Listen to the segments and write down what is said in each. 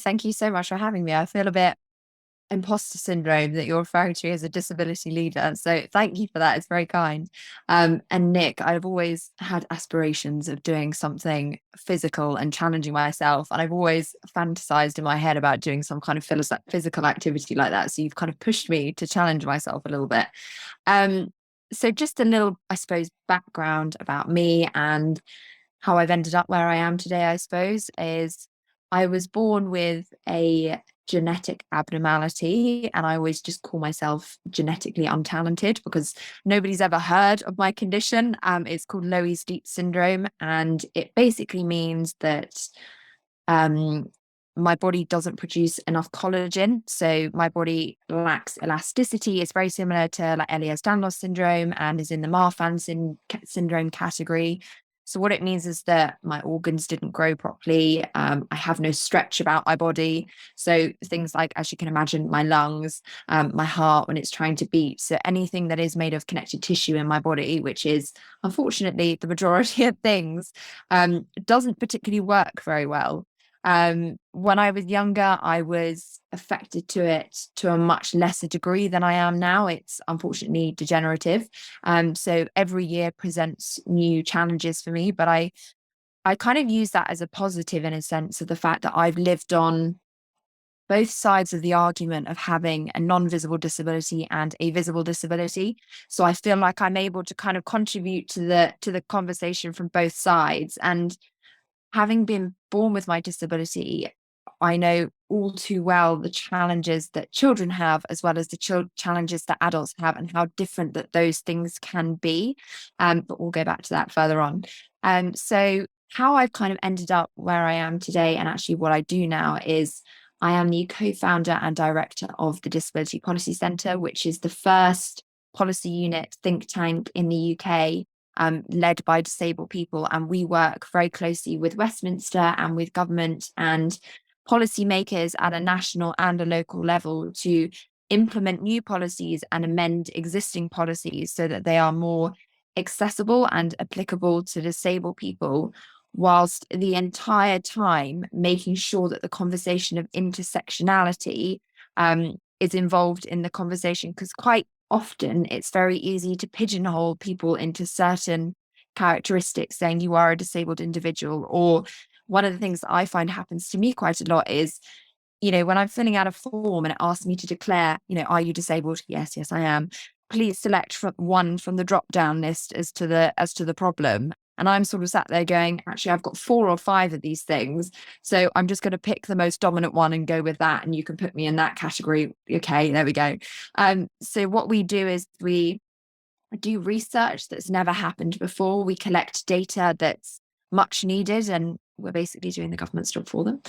Thank you so much for having me. I feel a bit imposter syndrome that you're referring to as a disability leader. So thank you for that. It's very kind. And Nick, I've always had aspirations of doing something physical and challenging myself. And I've always fantasized in my head about doing some kind of physical activity like that. So you've kind of pushed me to challenge myself a little bit. Um, so just a little, I suppose, background about me and how I've ended up where I am today, I suppose, is I was born with a genetic abnormality, and I always just call myself genetically untalented because nobody's ever heard of my condition. It's called Loeys-Dietz syndrome, and it basically means that um, my body doesn't produce enough collagen, so my body lacks elasticity. It's very similar to like Ehlers-Danlos syndrome and is in the Marfan syndrome category. So what it means is that my organs didn't grow properly. I have no stretch about my body. So things like, as you can imagine, my lungs, my heart when it's trying to beat. So anything that is made of connective tissue in my body, which is unfortunately the majority of things, doesn't particularly work very well. When I was younger, I was affected to it to a much lesser degree than I am now. It's unfortunately degenerative. So every year presents new challenges for me, but I kind of use that as a positive in a sense of the fact that I've lived on both sides of the argument of having a non-visible disability and a visible disability. So I feel like I'm able to kind of contribute to the conversation from both sides. And having been born with my disability, I know all too well the challenges that children have, as well as the challenges that adults have, and how different that those things can be. But we'll go back to that further on. So how I've kind of ended up where I am today, and actually what I do now, is I am the co-founder and director of the Disability Policy Centre, which is the first policy unit think tank in the UK, led by disabled people. And we work very closely with Westminster and with government and policymakers at a national and a local level to implement new policies and amend existing policies so that they are more accessible and applicable to disabled people, whilst the entire time making sure that the conversation of intersectionality is involved in the conversation, because quite often it's very easy to pigeonhole people into certain characteristics, saying you are a disabled individual. Or one of the things that I find happens to me quite a lot is, when I'm filling out a form and it asks me to declare, are you disabled? Yes, yes, I am. Please select one from the drop down list as to the problem. And I'm sort of sat there going, actually, I've got 4 or 5 of these things. So I'm just going to pick the most dominant one and go with that. And you can put me in that category. Okay, there we go. So what we do is we do research that's never happened before. We collect data that's much needed, and we're basically doing the government's job for them,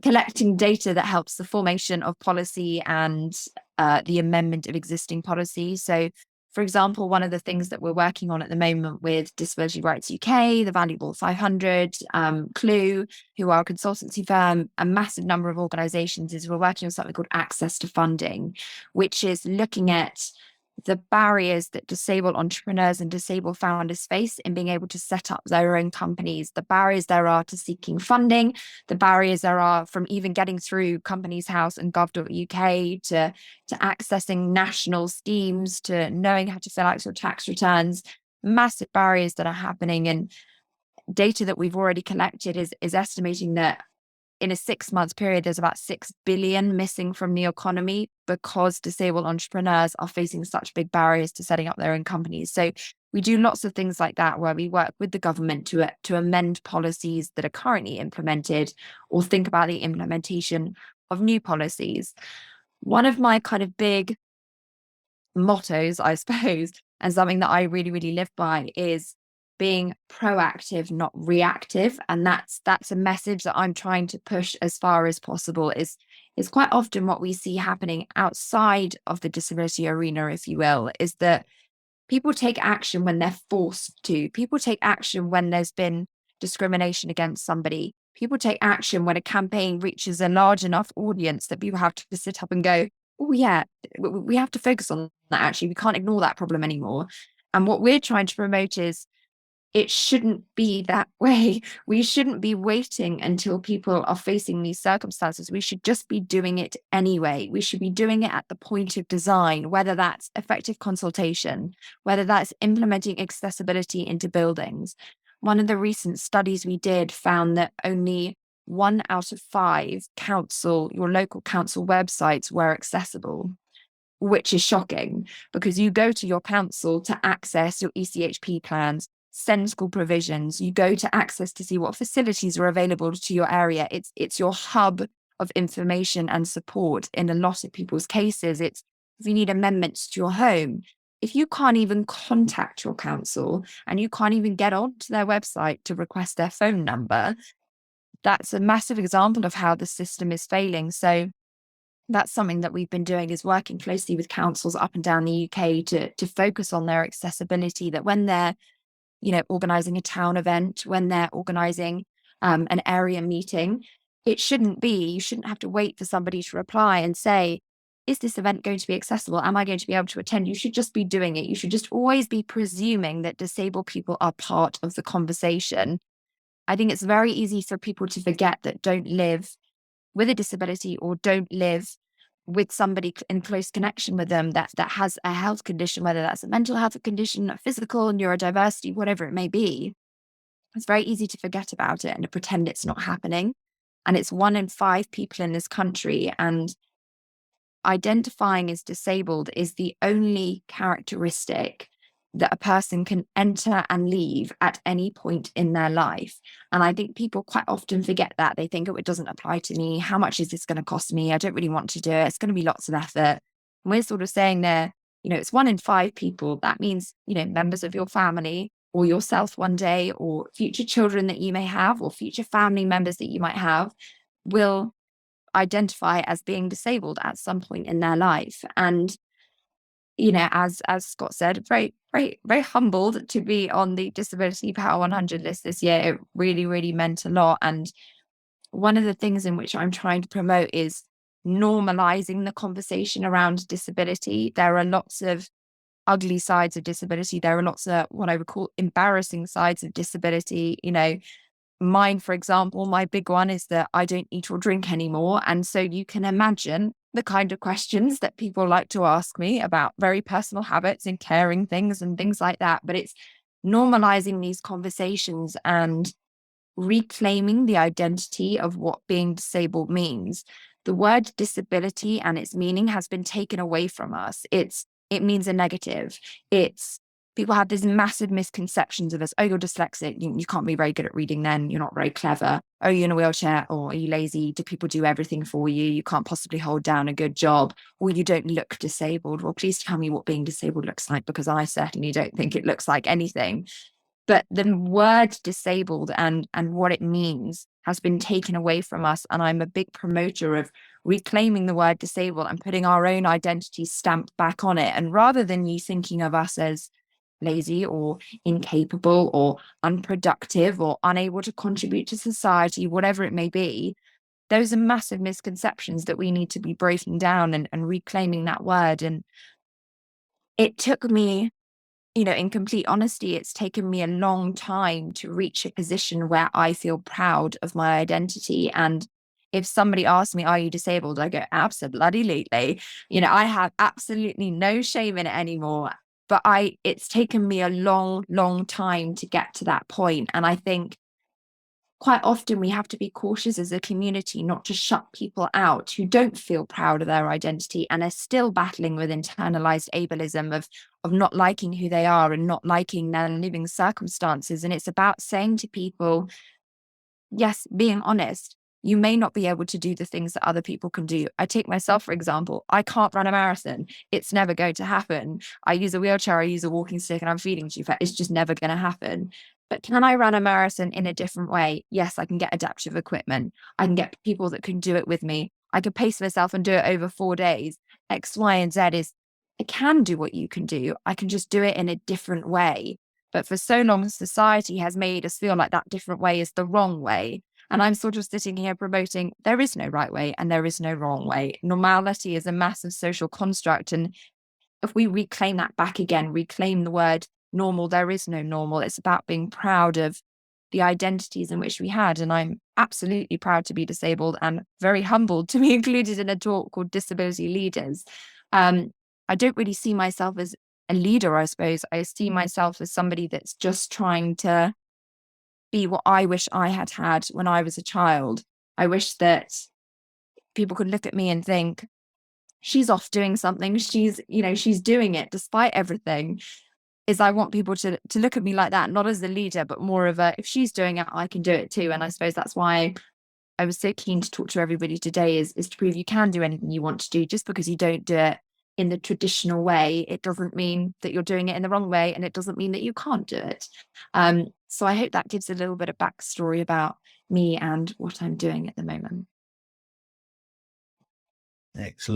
collecting data that helps the formation of policy and the amendment of existing policy. So, for example, one of the things that we're working on at the moment with Disability Rights UK, the Valuable 500, Clue, who are a consultancy firm, a massive number of organisations, is we're working on something called access to funding, which is looking at the barriers that disabled entrepreneurs and disabled founders face in being able to set up their own companies, the barriers there are to seeking funding, the barriers there are from even getting through Companies House and gov.uk to accessing national schemes, to knowing how to fill out your tax returns, massive barriers that are happening. And data that we've already collected is estimating that in a 6-month period, there's about 6 billion missing from the economy because disabled entrepreneurs are facing such big barriers to setting up their own companies. So we do lots of things like that, where we work with the government to amend policies that are currently implemented, or think about the implementation of new policies. One of my kind of big mottos, I suppose, and something that I really, really live by, is being proactive, not reactive. And that's a message that I'm trying to push as far as possible. Is quite often what we see happening outside of the disability arena, if you will, is that people take action when they're forced to. People take action when there's been discrimination against somebody. People take action when a campaign reaches a large enough audience that people have to sit up and go, oh yeah, we have to focus on that. Actually, we can't ignore that problem anymore. And what we're trying to promote is it shouldn't be that way. We shouldn't be waiting until people are facing these circumstances. We should just be doing it anyway. We should be doing it at the point of design, whether that's effective consultation, whether that's implementing accessibility into buildings. One of the recent studies we did found that only 1 out of 5 your local council websites were accessible, which is shocking, because you go to your council to access your ECHP plans, send school provisions, you go to access to see what facilities are available to your area. It's your hub of information and support. In a lot of people's cases, it's if you need amendments to your home. If you can't even contact your council and you can't even get onto their website to request their phone number, that's a massive example of how the system is failing. So that's something that we've been doing, is working closely with councils up and down the UK to focus on their accessibility, that when they're, organising a town event, when they're organising an area meeting, you shouldn't have to wait for somebody to reply and say, is this event going to be accessible? Am I going to be able to attend? You should just be doing it. You should just always be presuming that disabled people are part of the conversation. I think it's very easy for people to forget that don't live with a disability or don't live with somebody in close connection with them that has a health condition, whether that's a mental health condition, a physical, neurodiversity, whatever it may be. It's very easy to forget about it and to pretend it's not happening. And it's 1 in 5 people in this country. And identifying as disabled is the only characteristic that a person can enter and leave at any point in their life. And I think people quite often forget that. They think, oh, it doesn't apply to me. How much is this going to cost me? I don't really want to do it. It's going to be lots of effort. And we're sort of saying there, it's 1 in 5 people. That means, members of your family or yourself one day, or future children that you may have, or future family members that you might have, will identify as being disabled at some point in their life. And as Scott said, very, very, very humbled to be on the Disability Power 100 list this year. It really, really meant a lot. And one of the things in which I'm trying to promote is normalizing the conversation around disability. There are lots of ugly sides of disability. There are lots of what I would call embarrassing sides of disability. Mine, for example, my big one is that I don't eat or drink anymore. And so you can imagine the kind of questions that people like to ask me about very personal habits and caring things and things like that. But it's normalizing these conversations and reclaiming the identity of what being disabled means. The word disability and its meaning has been taken away from us. It means a negative. People have these massive misconceptions of us. Oh, you're dyslexic. You can't be very good at reading then. You're not very clever. Oh, you're in a wheelchair. Or are you lazy? Do people do everything for you? You can't possibly hold down a good job. Or you don't look disabled. Well, please tell me what being disabled looks like, because I certainly don't think it looks like anything. But the word disabled and what it means has been taken away from us. And I'm a big promoter of reclaiming the word disabled and putting our own identity stamp back on it. And rather than you thinking of us as lazy or incapable or unproductive or unable to contribute to society, whatever it may be, those are massive misconceptions that we need to be breaking down and reclaiming that word. And it took me, in complete honesty, it's taken me a long time to reach a position where I feel proud of my identity. And if somebody asks me, are you disabled? I go, absolutely. I have absolutely no shame in it anymore. But it's taken me a long, long time to get to that point. And I think quite often we have to be cautious as a community not to shut people out who don't feel proud of their identity and are still battling with internalized ableism of not liking who they are and not liking their living circumstances. And it's about saying to people, yes, being honest, you may not be able to do the things that other people can do. I take myself, for example, I can't run a marathon. It's never going to happen. I use a wheelchair, I use a walking stick, and I'm feeding too fat. It's just never going to happen. But can I run a marathon in a different way? Yes, I can get adaptive equipment. I can get people that can do it with me. I can pace myself and do it over 4 days. X, Y, and Z is, I can do what you can do. I can just do it in a different way. But for so long, society has made us feel like that different way is the wrong way. And I'm sort of sitting here promoting there is no right way and there is no wrong way. Normality is a massive social construct. And if we reclaim that back again, reclaim the word normal. There is no normal. It's about being proud of the identities in which we had. And I'm absolutely proud to be disabled and very humbled to be included in a talk called Disability Leaders. I don't really see myself as a leader, I suppose. I see myself as somebody that's just trying to be what I wish I had had when I was a child. I wish that people could look at me and think, she's off doing something. She's doing it despite everything. I want people to look at me like that, not as a leader, but more of if she's doing it, I can do it too. And I suppose that's why I was so keen to talk to everybody today is to prove you can do anything you want to do. Just because you don't do it in the traditional way, it doesn't mean that you're doing it in the wrong way, and it doesn't mean that you can't do it. So I hope that gives a little bit of backstory about me and what I'm doing at the moment. Excellent.